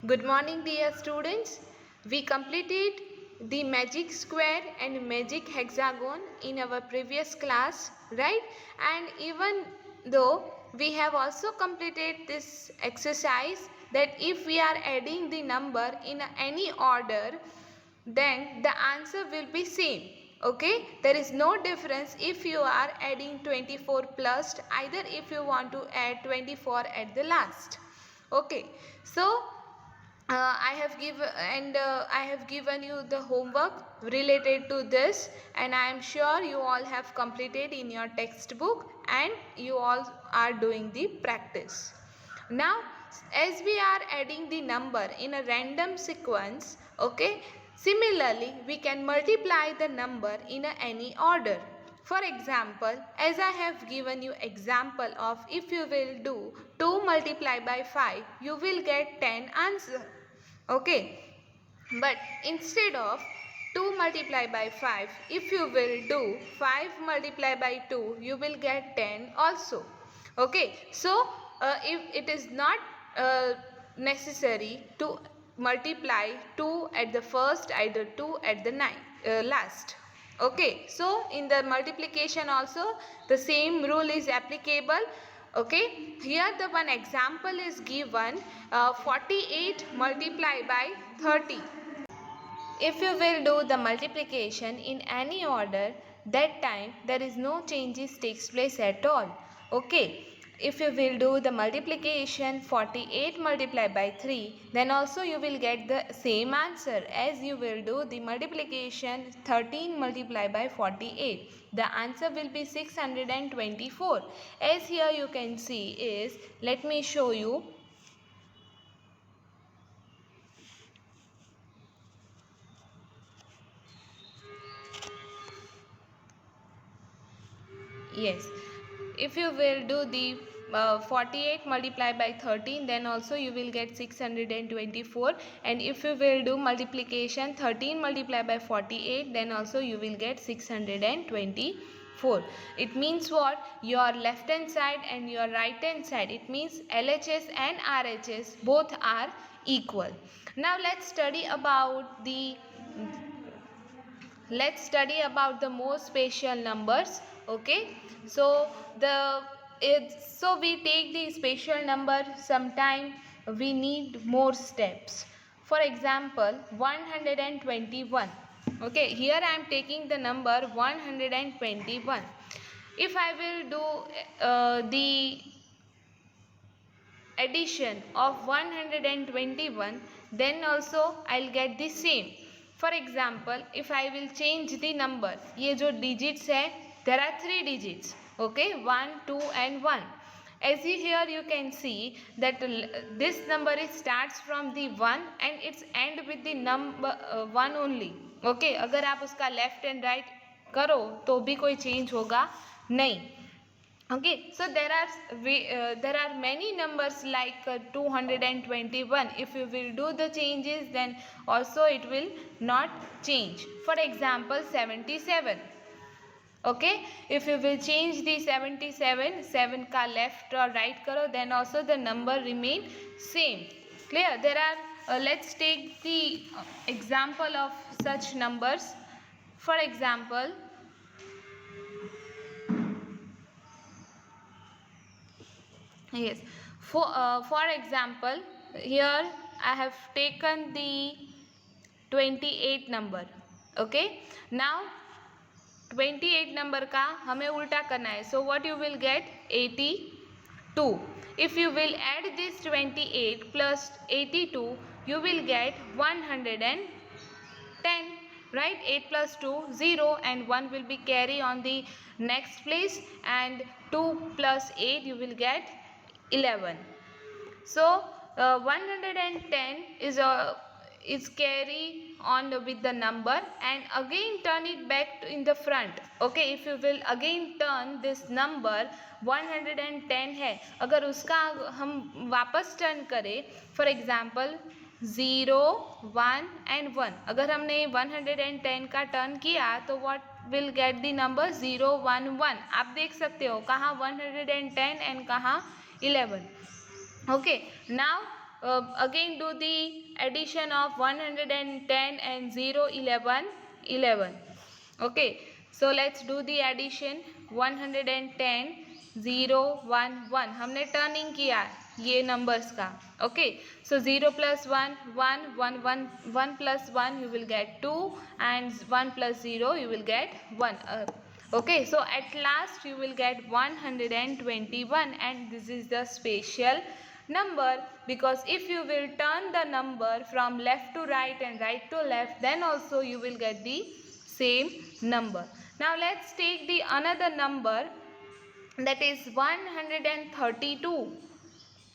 Good morning, dear students. We completed the magic square and magic hexagon in our previous class, right? And even though we have also completed this exercise that if we are adding the number in any order, then the answer will be same. Okay, there is no difference if you are adding 24 plus, either if you want to add 24 at the last. Okay, so I have given you the homework related to this, and I am sure you all have completed in your textbook and you all are doing the practice. Now, as we are adding the number in a random sequence, okay, similarly we can multiply the number in any order. For example, as I have given you example of if you will do 2 multiplied by 5, you will get 10 answer. Okay, but instead of 2 multiplied by 5, if you will do 5 multiplied by 2, you will get 10 also. Okay, so if it is not necessary to multiply 2 at the first, either 2 at the last. Okay, so in the multiplication also the same rule is applicable. Okay, here the one example is given, 48 multiplied by 30. If you will do the multiplication in any order, that time there is no changes takes place at all. Okay, if you will do the multiplication 48 multiplied by 3, then also you will get the same answer as you will do the multiplication 13 multiplied by 48. The answer will be 624. As here you can see is, let me show you. Yes, if you will do the 48 multiplied by 13, then also you will get 624, and if you will do multiplication 13 multiplied by 48, then also you will get 624. It means what? Your left hand side and your right hand side, it means LHS and RHS both are equal. Now let's study about the more special numbers. Okay, so we take the special number, sometime we need more steps. For example, 121. Okay, here I am taking the number 121. If I will do the addition of 121, then also I'll get the same. For example, if I will change the number, ये जो digits है, there are 3 digits. Okay, 1, 2 and 1. As here you can see that this number starts from the 1 and it's end with the number 1 only. Okay, अगर आप उसका left and right करो तो भी कोई change होगा नहीं. Okay, so there are many numbers like 221. If you will do the changes, then also it will not change. For example, 77. Okay, if you will change the 77, 7 ka left or right karo, then also the number remain same. Clear? There are let's take the example of such numbers. For example, yes, for example, here I have taken the 28 number. Okay, now 28 number का हमें उल्टा करना है. So what you will get? 82. If you will add this 28 plus 82, you will get 110. Right? 8 plus 2, 0, and 1 will be carry on the next place, and 2 plus 8 you will get 11. So 110 is carry on with the number, and again turn it back in the front. Okay, if you will again turn this number 110 है, अगर उसका हम वापस turn करें, for example 0, 1 and 1, अगर हमने 110 का turn किया तो what will get the number 0, 1, 1. आप देख सकते हो कहाँ 110 and कहाँ 11. Okay, now again do the addition of 110 and 0 11 11. Okay, so let's do the addition. 110 0 1 1 हमने टर्निंग किया ये नंबर्स का. Okay, so 0 plus 1 1 1 1 1 plus 1 you will get 2 and 1 plus 0 you will get 1. Okay, so at last you will get 121 and this is the special number, because if you will turn the number from left to right and right to left, then also you will get the same number. Now let's take the another number, that is 132.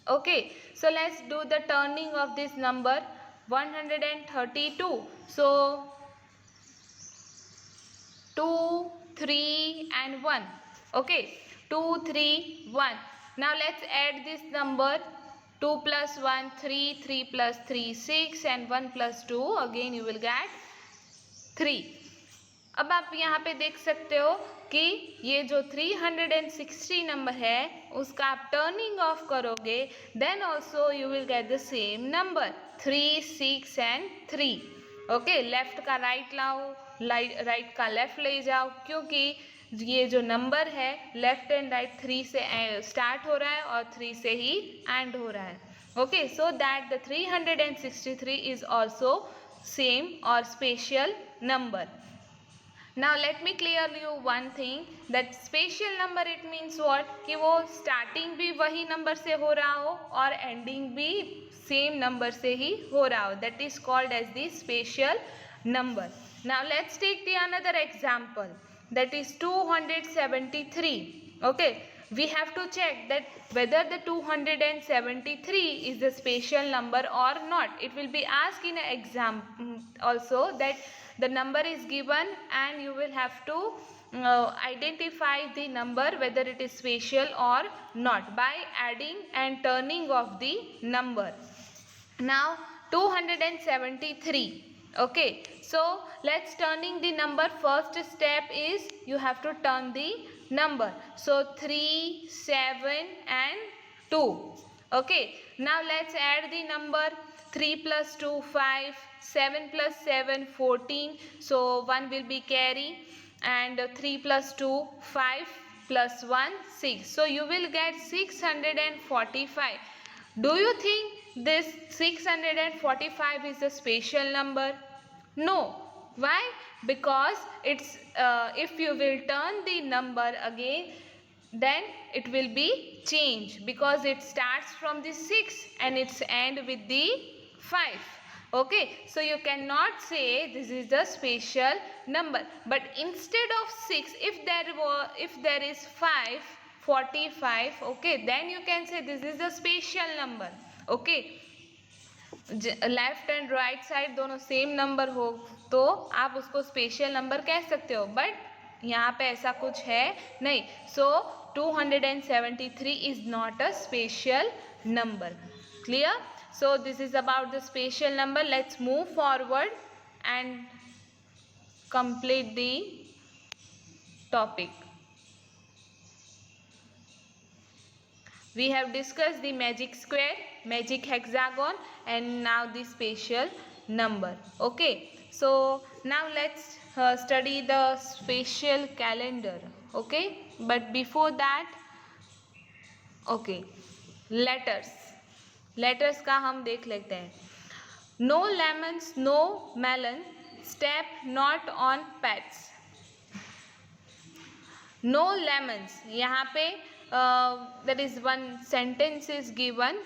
Okay, so let's do the turning of this number 132. So 2 3 and 1. Okay, 2 3 1. Now let's add this number. 2 plus 1 3, 3 plus 3 6 and 1 plus 2, again you will get 3. अब आप यहाँ पे देख सकते हो कि ये जो 360 नंबर है उसका आप टर्निंग ऑफ करोगे, then also you will get the same number 3 6 and 3. Okay, left का राइट लाओ, राइट का लेफ्ट ले जाओ, क्योंकि ये जो नंबर है लेफ्ट एंड राइट 3 से स्टार्ट हो रहा है और 3 से ही एंड हो रहा है. Okay, so that the 363 is also same और special number. Now let me clear you one thing, that special number it means what, कि वो starting भी वही नंबर से हो रहा हो और ending भी same नंबर से ही हो रहा हो, that is called as the special number. Now let's take the another example, that is 273. Okay, we have to check that whether the 273 is the special number or not. It will be asked in an exam also, that the number is given and you will have to identify the number whether it is special or not by adding and turning of the number. Now 273. Okay, so let's turning the number. First step is you have to turn the number. So 3 7 and 2. Okay, now let's add the number. 3 plus 2 5, 7 plus 7 14, so 1 will be carry, and 3 plus 2 5 plus 1 6, so you will get 645. Do you think this 645 is a special number? No. Why? Because it's if you will turn the number again, then it will be changed, because it starts from the 6 and it's end with the 5. Okay, so you cannot say this is the special number, but instead of 6, if there is 5 45, okay, then you can say this is the special number. Okay, left and right side दोनों same number हो तो आप उसको special number कह सकते हो, but यहाँ पे ऐसा कुछ है नहीं. सो 273 is not a special number. Clear? So this is about the special number. Let's move forward and complete the topic. We have discussed the magic square, magic hexagon, and now the special number. Okay, so now let's study the special calendar. Okay, but before that, okay, letters का हम देख लेते हैं. No lemons, no melon, step not on pets. No lemons, यहाँ पे there is one sentence is given.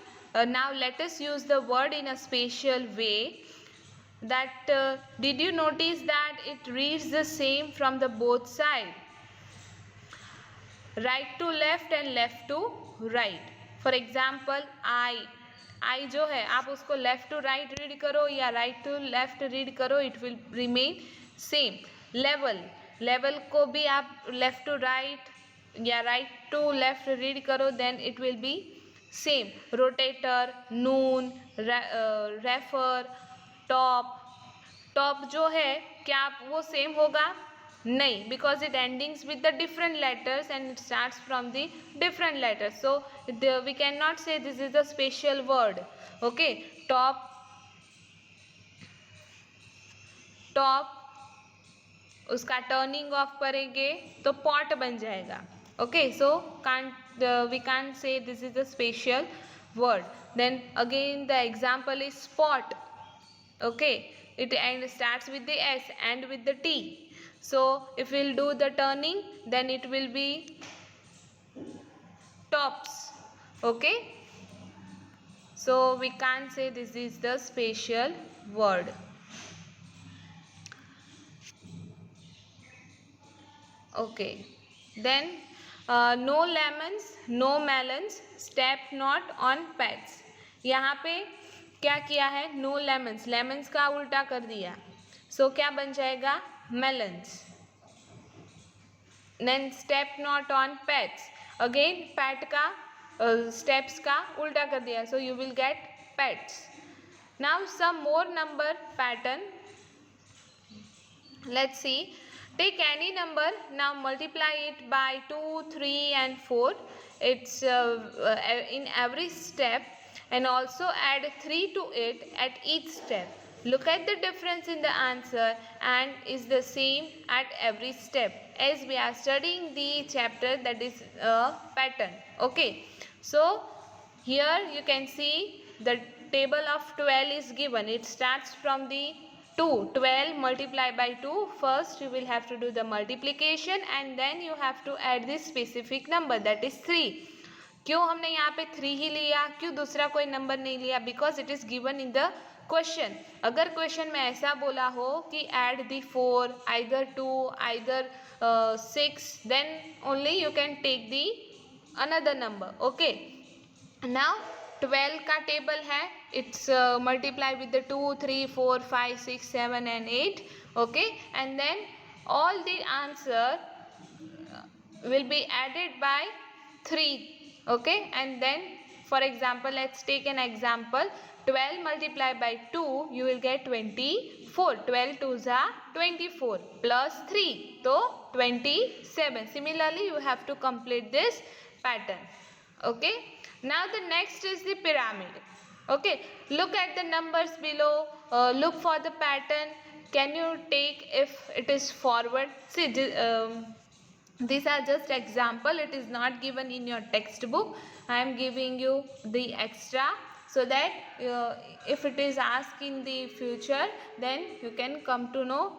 Now let us use the word in a special way. That did you notice that it reads the same from the both side, right to left and left to right. For example, I जो है आप उसको left to right read करो या right to left read करो, it will remain same. Level को भी आप left to right या राइट टू लेफ्ट रीड करो, then it will be same. Rotator, noon, refer, top जो है क्या वो सेम होगा? नहीं, because it endings with the different letters and it starts from the different letters, so we cannot say this is a special word. Okay, top, top, उसका turning off करेंगे तो pot बन जाएगा. Okay, so can't, we can't say this is a special word. Then again the example is spot. Okay, it and starts with the s and with the t, so if we'll do the turning then it will be tops. Okay, so we can't say this is the special word. Okay, then no lemons, no melons, step not on pets. यहाँ पे क्या किया है, no lemons, lemons का उल्टा कर दिया, सो क्या बन जाएगा, melons. Then step not on pets, again pat का स्टेप्स का उल्टा कर दिया, so you will get pets. Now some more number pattern, let's see. Take any number, now multiply it by 2, 3 and 4. It's in every step, and also add 3 to it at each step. Look at the difference in the answer and is the same at every step, as we are studying the chapter that is pattern. Okay, so here you can see the table of 12 is given. It starts from the 2, 12 multiplied by 2. First you will have to do the multiplication and then you have to add this specific number, that is 3. क्यों हमने यहाँ पे 3 ही लिया, क्यों दूसरा कोई number नहीं लिया? Because it is given in the question. अगर क्वेश्चन में ऐसा बोला हो कि add the 4, either 2, either 6, then only you can take the another number. Okay, now 12 का टेबल है, it's multiply with the 2, 3, 4, 5, 6, 7 and 8. Okay, and then all the answer will be added by 3. Okay, and then for example, let's take an example. 12 multiplied by 2, you will get 24. 12 2s are 24 plus 3, so 27. Similarly, you have to complete this pattern. Okay, now the next is the pyramid. Okay, look at the numbers below, look for the pattern. Can you take if it is forward? See, these are just example, it is not given in your textbook. I am giving you the extra so that if it is asked in the future, then you can come to know.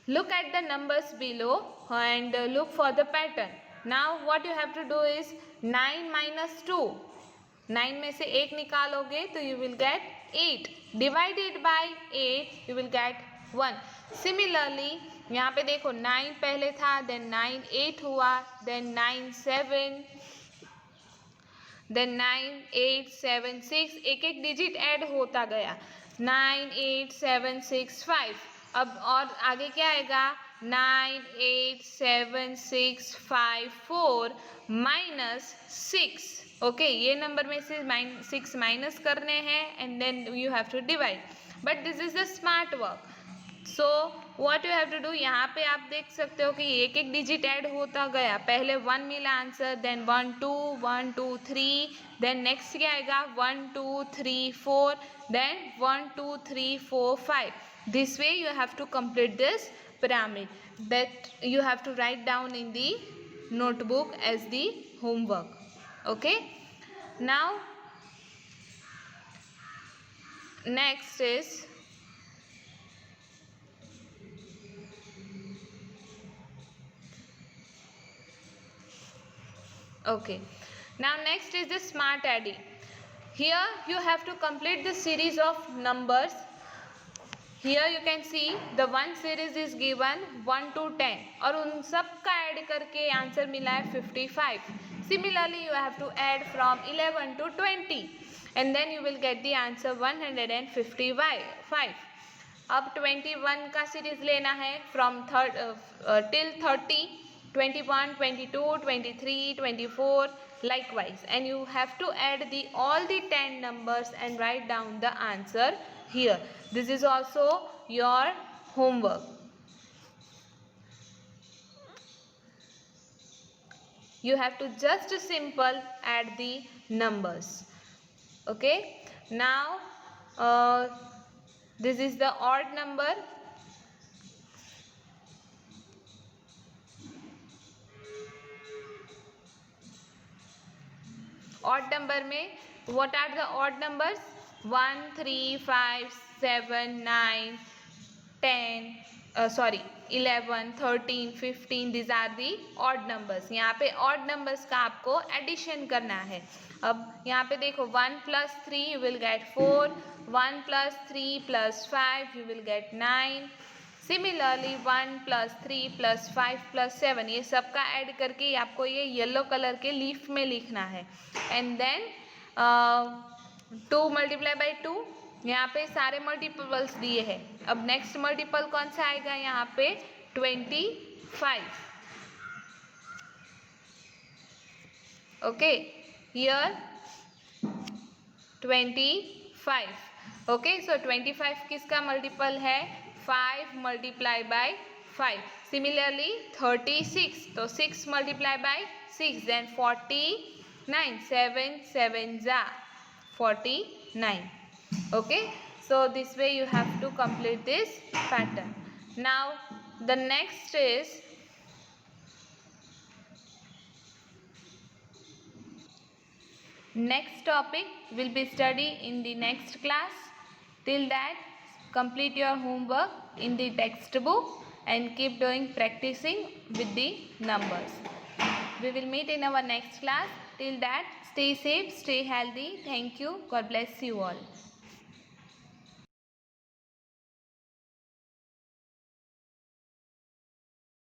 Look at the numbers below and look for the pattern. Now what you have to do is 9 minus 2. 9 में से 1 निकालोगे तो you will get 8. Divided by 8 you will get 1. Similarly, यहाँ पे देखो 9 पहले था, then 9 8 हुआ, then 9 7, then 9 8 7 6. एक एक डिजिट ऐड होता गया. 9 8 7 6 5. अब और आगे क्या आएगा, 9 8 7 6 5 4 minus 6. ओके, ये नंबर में से 6 माइनस करने हैं and then you have to divide. But this is the smart work. So what you have to do, यहाँ पे आप देख सकते हो कि एक एक डिजिट ऐड होता गया. पहले 1 मिला आंसर, देन 1 2 1 2 3, देन नेक्स्ट क्या आएगा 1 2 3 4, then 1 2 3 4 5. This way you have to complete this pyramid that you have to write down in the notebook as the homework. Okay, now next is okay, now next is the smart adding. Here you have to complete the series of numbers. Here you can see the one series is given 1 to 10 और उन सब का add करके answer मिला है 55. Similarly, you have to add from 11 to 20 and then you will get the answer 155. अब 21 का series लेना है from till 30, 21, 22, 23, 24 likewise, and you have to add all the 10 numbers and write down the answer here. This is also your homework. You have to just simple add the numbers. Okay, now this is the odd number. Odd number में what are the odd numbers? 1, 3, 5, 7, 9, 10, 11, 13, 15. These are the odd numbers. यहाँ पे odd numbers का आपको addition करना है. अब यहाँ पे देखो 1 plus 3 you will get 4, 1 plus 3 plus 5 you will get 9. Similarly 1 plus 3 plus 5 plus 7 ये सबका ऐड करके आपको ये येलो कलर के लीफ में लिखना है. And then 2 multiply by 2. यहाँ पे सारे मल्टीपल्स दिए हैं. अब नेक्स्ट मल्टीपल कौन सा आएगा यहाँ पे? 25. Okay, here 25. ओके, सो 25 किसका मल्टीपल है? 5 मल्टीप्लाई बाय 5. सिमिलरली 36, तो 6 मल्टीप्लाई बाय 6, देन 49. 7 7 जा 49. Okay, so this way you have to complete this pattern. Now the next is next topic will be studied in the next class. Till that, complete your homework in the textbook and keep doing practicing with the numbers. We will meet in our next class. Till that, stay safe, stay healthy. Thank you. God bless you all.